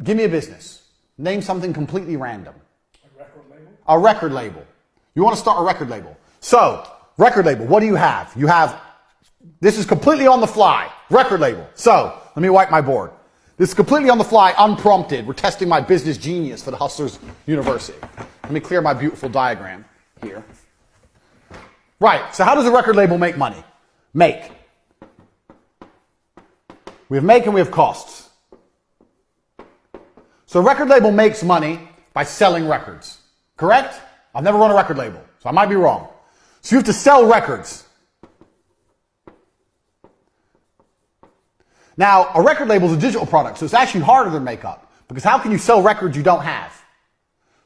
Give me a business. Name something completely random. A record label? A record label. You want to start a record label. So, record label, what do you have? You have, this is completely on the fly, record label. So, let me wipe my board. This is completely on the fly, unprompted. We're testing my business genius for the Hustlers University. Let me clear my beautiful diagram here. Right, so how does a record label make money? Make. We have make and we have costs. So a record label makes money by selling records. Correct? I've never run a record label, so I might be wrong. So you have to sell records. Now, a record label is a digital product, so it's actually harder than makeup. Because how can you sell records you don't have?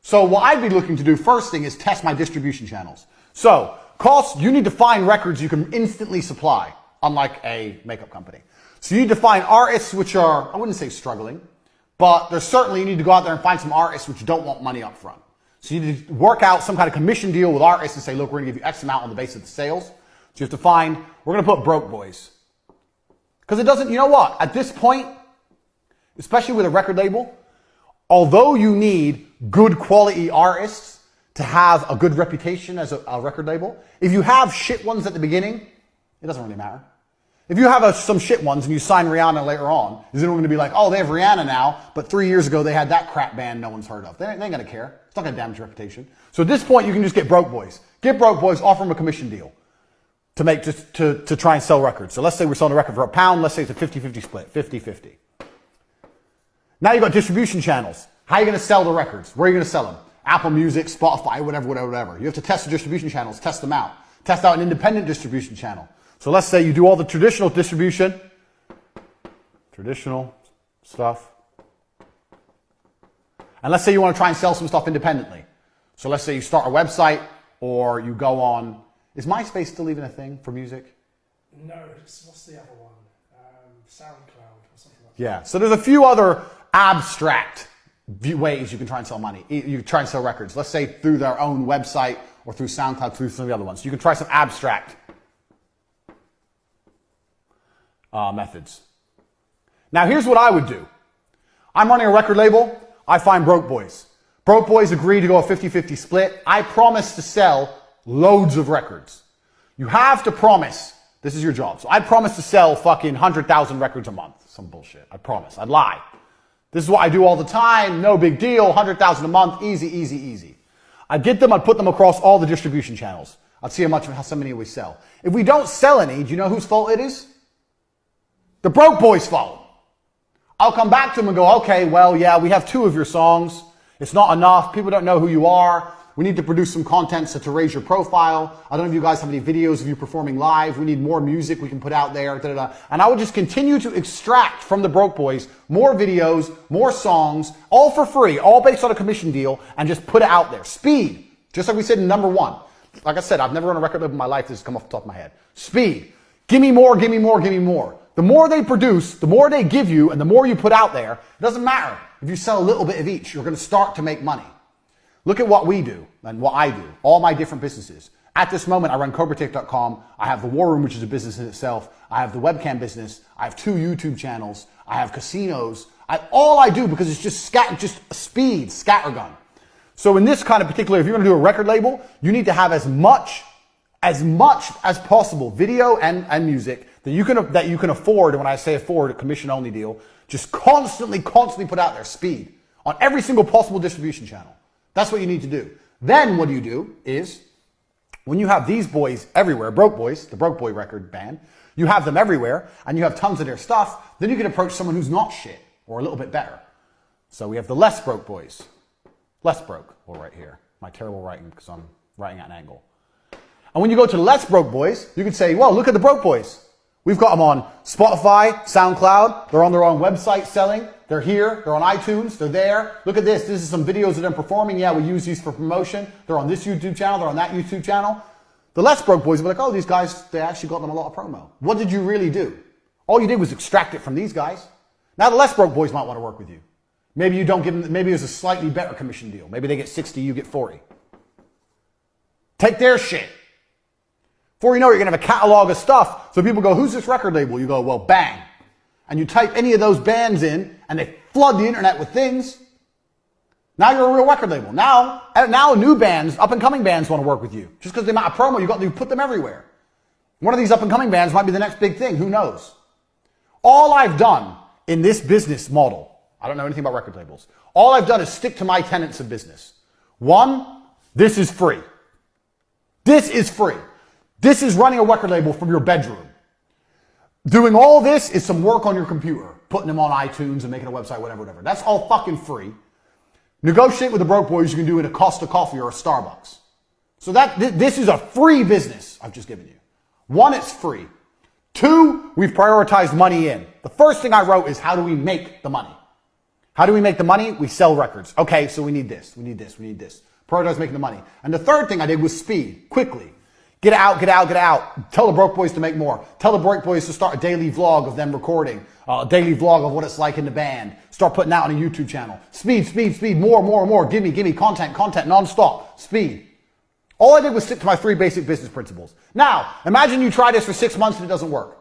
So what I'd be looking to do first thing is test my distribution channels. So, costs, you need to find records you can instantly supply, unlike a makeup company. So you need to find artists which are, I wouldn't say struggling, but there's certainly, you need to go out there and find some artists which don't want money up front. So you need to work out some kind of commission deal with artists and say, look, we're going to give you X amount on the basis of the sales. So you have to find, we're going to put Broke Boys. Because it doesn't, you know what? At this point, especially with a record label, although you need good quality artists to have a good reputation as a record label, if you have shit ones at the beginning, it doesn't really matter. If you have some shit ones and you sign Rihanna later on, is anyone going to be like, oh, they have Rihanna now, but 3 years ago they had that crap band no one's heard of. They ain't going to care. It's not going to damage your reputation. So at this point, you can just get Broke Boys. Get Broke Boys, offer them a commission deal to make just to try and sell records. So let's say we're selling a record for £1. Let's say it's a 50-50 split, 50-50. Now you've got distribution channels. How are you going to sell the records? Where are you going to sell them? Apple Music, Spotify, whatever. You have to test the distribution channels, test them out. Test out an independent distribution channel. So let's say you do all the traditional distribution, traditional stuff. And let's say you want to try and sell some stuff independently. So let's say you start a website or you go on, is MySpace still even a thing for music? No, what's the other one? SoundCloud or something like that. Yeah, so there's a few other abstract ways you can try and sell money. You can try and sell records. Let's say through their own website or through SoundCloud, through some of the other ones. You can try some abstract methods. Now here's what I would do. I'm running a record label. I find Broke Boys. Broke Boys agree to go a 50-50 split. I promise to sell loads of records. You have to promise. This is your job. So I promise to sell fucking 100,000 records a month. Some bullshit. I promise. I'd lie. This is what I do all the time. No big deal. 100,000 a month. Easy, easy, easy. I'd get them. I'd put them across all the distribution channels. I'd see how many we sell. If we don't sell any, do you know whose fault it is? The Broke Boys' fault. I'll come back to them and go, okay, well, yeah, we have 2 of your songs. It's not enough. People don't know who you are. We need to produce some content to raise your profile. I don't know if you guys have any videos of you performing live. We need more music we can put out there. Da, da, da. And I would just continue to extract from the Broke Boys more videos, more songs, all for free, all based on a commission deal, and just put it out there. Speed. Just like we said in number 1. Like I said, I've never run a record label in my life. This has come off the top of my head. Speed. Give me more, give me more, give me more. The more they produce, the more they give you, and the more you put out there, it doesn't matter. If you sell a little bit of each, you're going to start to make money. Look at what we do and what I do, all my different businesses. At this moment, I run CobraTech.com. I have the War Room, which is a business in itself. I have the webcam business. I have 2 YouTube channels. I have casinos. All I do, because it's just speed, scattergun. So in this kind of particular, if you're going to do a record label, you need to have as much as possible video and music that you can afford. And when I say afford, a commission only deal, just constantly put out there, speed, on every single possible distribution channel. That's what you need to do. Then what you do is, when you have these boys everywhere, Broke Boys, the Broke Boy record band, you have them everywhere, and you have tons of their stuff, then you can approach someone who's not shit, or a little bit better. So we have the Less Broke Boys. Less Broke, we'll write here. My terrible writing, because I'm writing at an angle. And when you go to the Less Broke Boys, you can say, well, look at the Broke Boys. We've got them on Spotify, SoundCloud. They're on their own website selling. They're here. They're on iTunes. They're there. Look at this. This is some videos of them performing. Yeah, we use these for promotion. They're on this YouTube channel. They're on that YouTube channel. The Less Broke Boys will be like, oh, these guys, they actually got them a lot of promo. What did you really do? All you did was extract it from these guys. Now the Less Broke Boys might want to work with you. Maybe you don't give them, maybe it's a slightly better commission deal. Maybe they get 60, you get 40. Take their shit. Before you know it, you're going to have a catalog of stuff. So people go, who's this record label? You go, well, bang. And you type any of those bands in, and they flood the internet with things. Now you're a real record label. Now new bands, up-and-coming bands want to work with you. Just because the amount of promo you got, you put them everywhere. One of these up-and-coming bands might be the next big thing. Who knows? All I've done in this business model, I don't know anything about record labels. All I've done is stick to my tenets of business. One, this is free. This is free. This is running a record label from your bedroom. Doing all this is some work on your computer, putting them on iTunes and making a website, whatever. That's all fucking free. Negotiate with the broke boys you can do in a Costa Coffee or a Starbucks. So this is a free business I've just given you. One, it's free. Two, we've prioritized money in. The first thing I wrote is, how do we make the money? How do we make the money? We sell records. Okay, so we need this, we need this, we need this. Prioritize making the money. And the third thing I did was speed, quickly. Get out. Tell the broke boys to make more. Tell the broke boys to start a daily vlog of them recording. A daily vlog of what it's like in the band. Start putting out on a YouTube channel. Speed. More. Give me content nonstop. Speed. All I did was stick to my 3 basic business principles. Now, imagine you try this for 6 months and it doesn't work.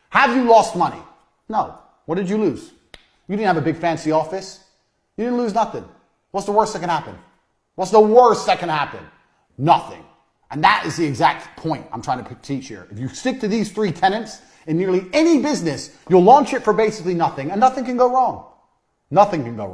Have you lost money? No. What did you lose? You didn't have a big fancy office. You didn't lose nothing. What's the worst that can happen? What's the worst that can happen? Nothing. And that is the exact point I'm trying to teach here. If you stick to these 3 tenets in nearly any business, you'll launch it for basically nothing, and nothing can go wrong. Nothing can go wrong.